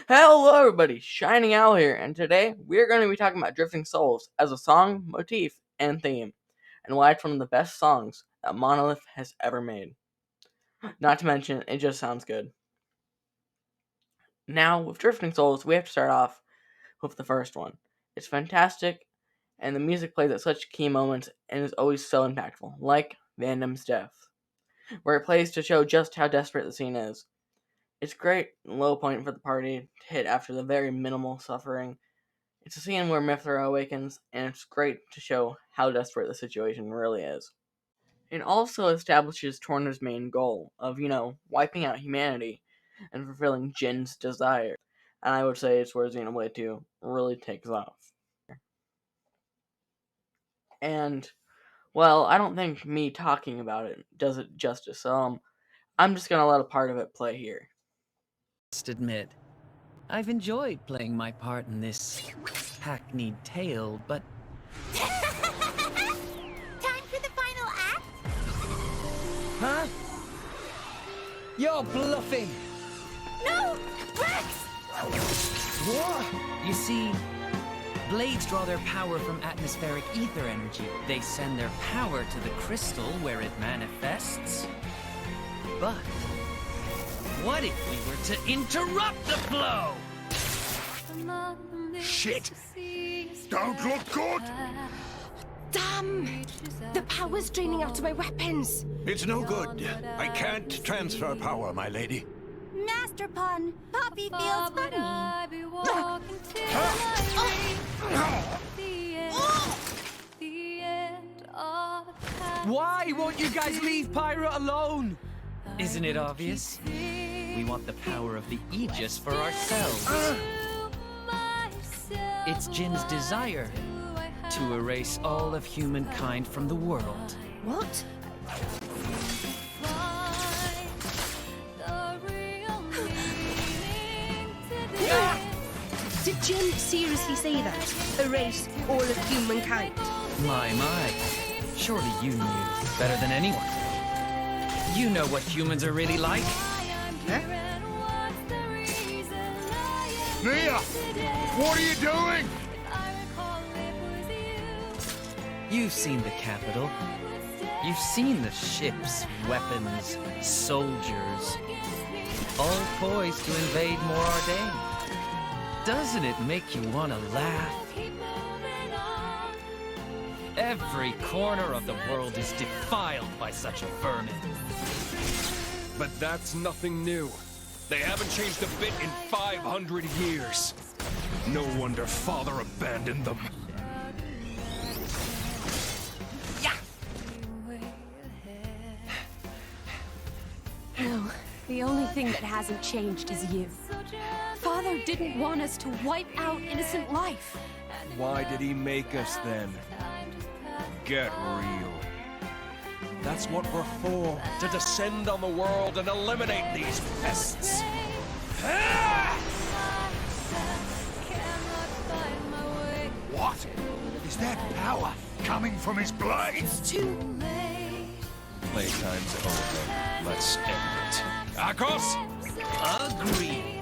Hello everybody, Shining Owl here, and today we're going to be talking about Drifting Souls as a song, motif, and theme, and why it's one of the best songs that Monolith has ever made. Not to mention, it just sounds good. Now, with Drifting Souls, we have to start off with the first one. It's fantastic, and the music plays at such key moments and is always so impactful, like Vandam's death, where it plays to show just how desperate the scene is. It's a great low point for the party to hit after the very minimal suffering. It's a scene where Mithra awakens, and it's great to show how desperate the situation really is. It also establishes Torna's main goal of, wiping out humanity and fulfilling Jin's desire. And I would say it's where Xenoblade 2 really takes off. And, well, I don't think me talking about it does it justice, so I'm just gonna let a part of it play here. Must admit, I've enjoyed playing my part in this hackneyed tale, but Time for the final act? huh? You're bluffing! No! Rex! What? You see, blades draw their power from atmospheric ether energy. They send their power to the crystal where it manifests. But what if we were to interrupt the flow? Shit! Don't look good! Damn! The power's draining out of my weapons! It's no good. I can't transfer power, my lady. Master Pun, Poppy feels funny. Why won't you guys leave Pyra alone? Isn't it obvious? We want the power of the Aegis for ourselves. It's Jin's desire to erase all of humankind from the world. What? Did Jin seriously say that? Erase all of humankind? My. Surely you knew better than anyone. You know what humans are really like. Huh? Nia! What are you doing? You've seen the capital. You've seen the ships, weapons, soldiers, all poised to invade Morardane. Doesn't it make you want to laugh? Every corner of the world is defiled by such a vermin. But that's nothing new. They haven't changed a bit in 500 years. No wonder Father abandoned them. No, the only thing that hasn't changed is you. Father didn't want us to wipe out innocent life. Why did he make us then? Get real. That's what we're for, to descend on the world and eliminate these pests. What? Is that power coming from his blades? Playtime's over. Let's end it. Akos? Agreed.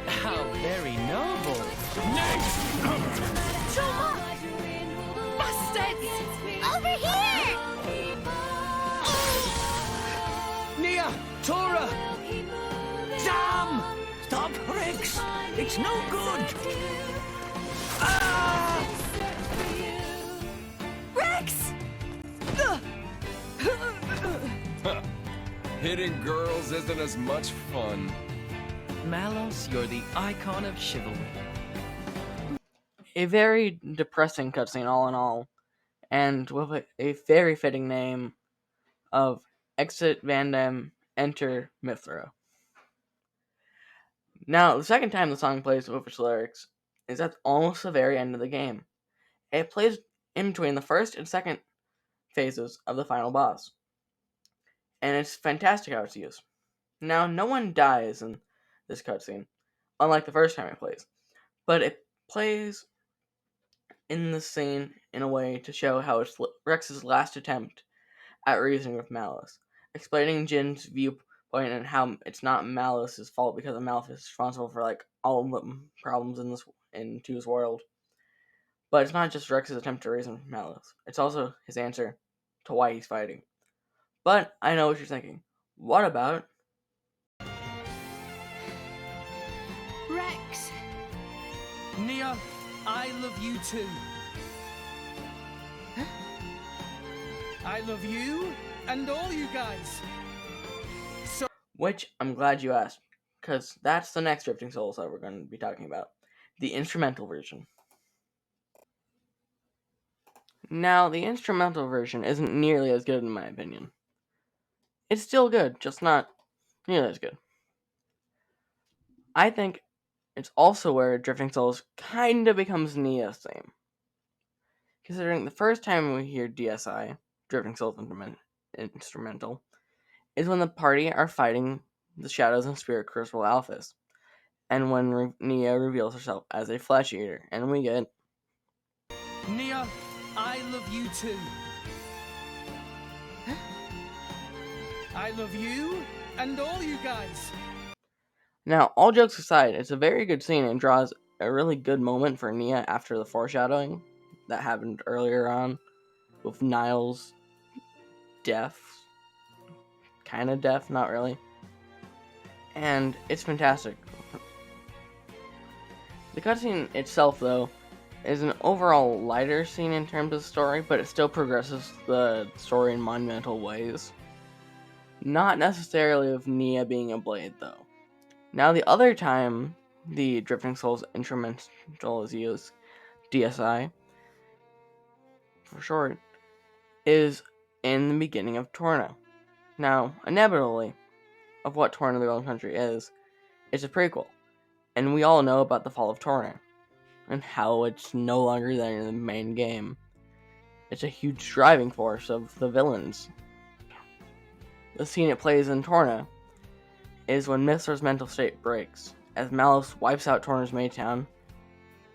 How very noble. Bastards! Over here! Nia! Tora! Damn! Stop, Rex! It's no good! Ah! Rex! Hitting girls isn't as much fun. Malos, you're the icon of chivalry. A very depressing cutscene, all in all, and with a very fitting name of Exit Vandam, Enter Mithra. Now, the second time the song plays with its lyrics is at almost the very end of the game. It plays in between the first and second phases of the final boss. And it's fantastic how it's used. Now, no one dies in this cutscene, unlike the first time it plays. But it plays in the scene in a way to show how it's Rex's last attempt at reasoning with Malice, explaining Jin's viewpoint and how it's not Malice's fault because Malice is responsible for like all the problems in 2's world. But it's not just Rex's attempt to reason with Malice; it's also his answer to why he's fighting. But I know what you're thinking. What about Rex! Nia, I love you too. I love you and all you guys. which I'm glad you asked, because that's the next Drifting Souls that we're going to be talking about, the instrumental version. Now, the instrumental version isn't nearly as good in my opinion. It's still good, just not nearly as good. I think it's also where Drifting Souls kinda becomes Nia's theme. Considering the first time we hear DSI, Drifting Souls instrumental, is when the party are fighting the Shadows and Spirit Crucible Alphys, and when Nia reveals herself as a Flesh Eater, and we get Nia, I love you too. I love you and all you guys. Now, all jokes aside, it's a very good scene and draws a really good moment for Nia after the foreshadowing that happened earlier on with Niles deaf. Kind of deaf, not really. And it's fantastic. The cutscene itself, though, is an overall lighter scene in terms of story, but it still progresses the story in monumental ways. Not necessarily with Nia being a blade, though. Now, the other time the Drifting Souls instrumental is used, DSI, for short, is in the beginning of Torna. Now, inevitably, of what Torna the Golden Country is, it's a prequel, and we all know about the fall of Torna, and how it's no longer there in the main game. It's a huge driving force of the villains. The scene it plays in Torna is when Mithra's mental state breaks, as Malice wipes out Torna's Maytown,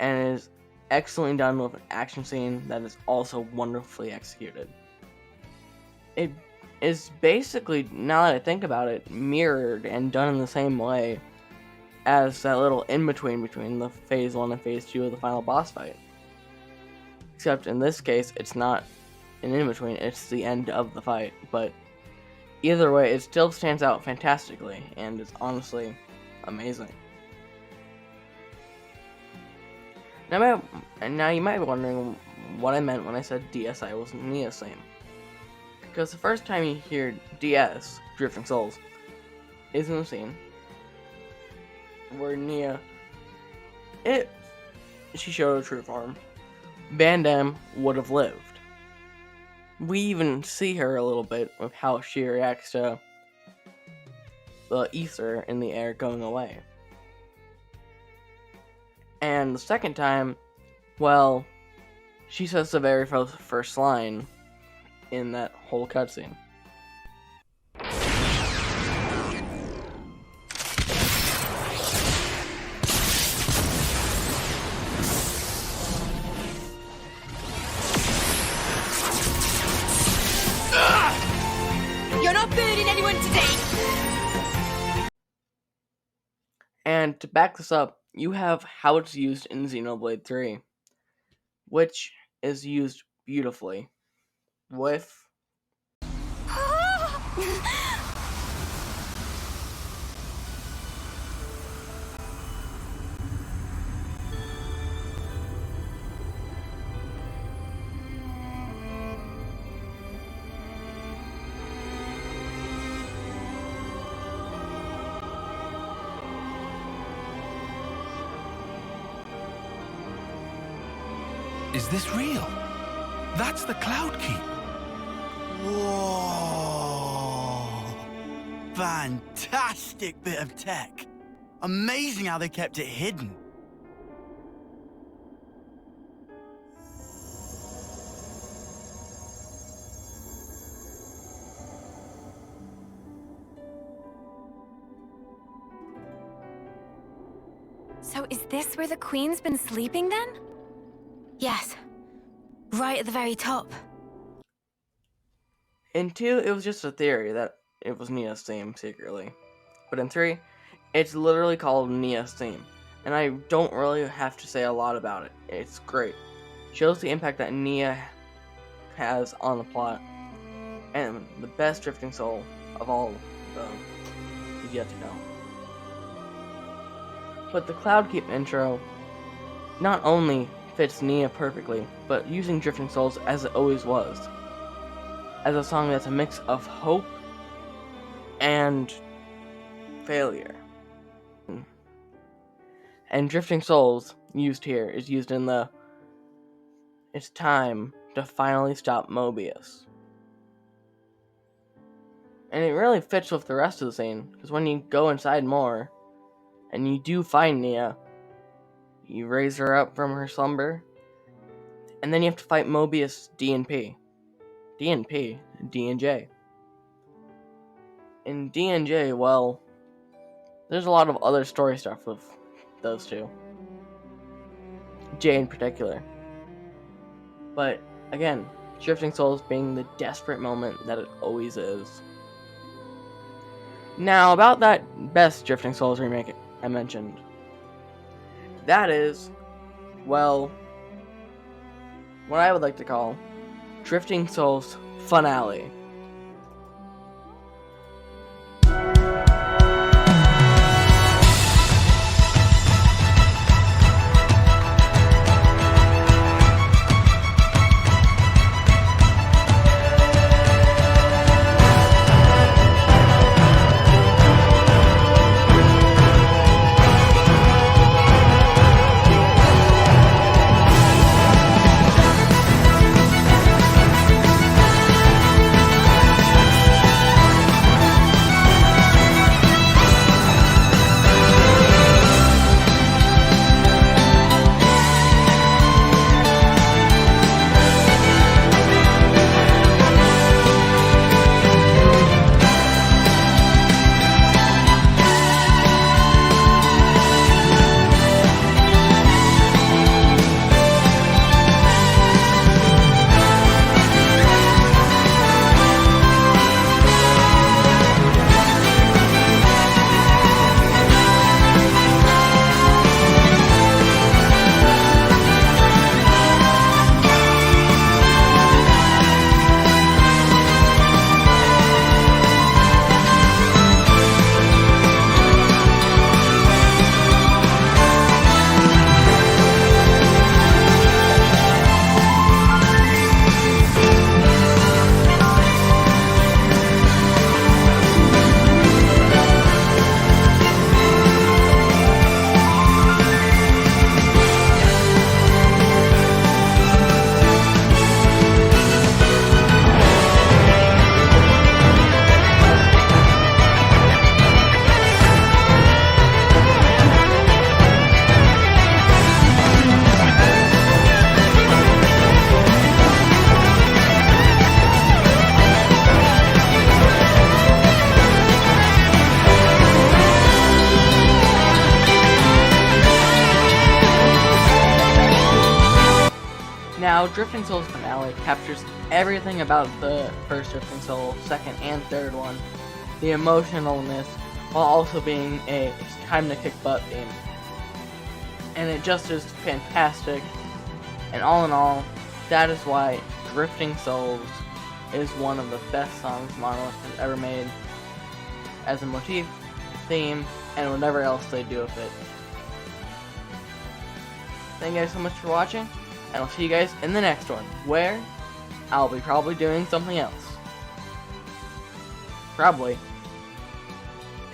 and it is excellently done with an action scene that is also wonderfully executed. It is basically, now that I think about it, mirrored and done in the same way as that little in-between between the Phase 1 and Phase 2 of the final boss fight. Except in this case, it's not an in-between, it's the end of the fight, but either way, it still stands out fantastically, and it's honestly amazing. Now you might be wondering what I meant when I said DSI was Nia's theme. Because the first time you hear DS, Drifting Souls, is in the scene where Nia, she showed her true form, Van Damme would have lived. We even see her a little bit with how she reacts to the ether in the air going away. And the second time, well, she says the very first line in that whole cutscene. You're not burning anyone today! And to back this up, you have how it's used in Xenoblade 3, which is used beautifully with Is this real? That's the Cloud Keep. Whoa! Fantastic bit of tech. Amazing how they kept it hidden. So is this where the Queen's been sleeping then? Yes. Right at the very top. In 2, it was just a theory that it was Nia's theme secretly. But in 3, it's literally called Nia's theme. And I don't really have to say a lot about it. It's great. Shows the impact that Nia has on the plot. And the best Drifting Soul of all of them is yet to come. But the Cloud Keep intro not only fits Nia perfectly, but using Drifting Souls as it always was. As a song that's a mix of hope and failure. And Drifting Souls, used here, is used in the "It's time to finally stop Mobius." And it really fits with the rest of the scene, because when you go inside more, and you do find Nia, you raise her up from her slumber, and then you have to fight Mobius D&P. D&P? D&J. In D&J, well, there's a lot of other story stuff with those two. J in particular. But, again, Drifting Souls being the desperate moment that it always is. Now, about that best Drifting Souls remake I mentioned. That is, well, what I would like to call Drifting Souls Finale. Now, Drifting Souls Finale captures everything about the first Drifting Soul, second and third one. The emotionalness, while also being a time to kick butt theme. And it just is fantastic. And all in all, that is why Drifting Souls is one of the best songs Monolith has ever made. As a motif, theme, and whatever else they do with it. Thank you guys so much for watching. And I'll see you guys in the next one, where I'll be probably doing something else. Probably.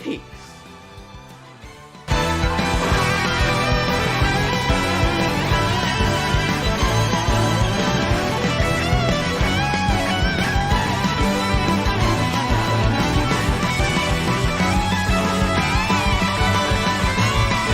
Peace.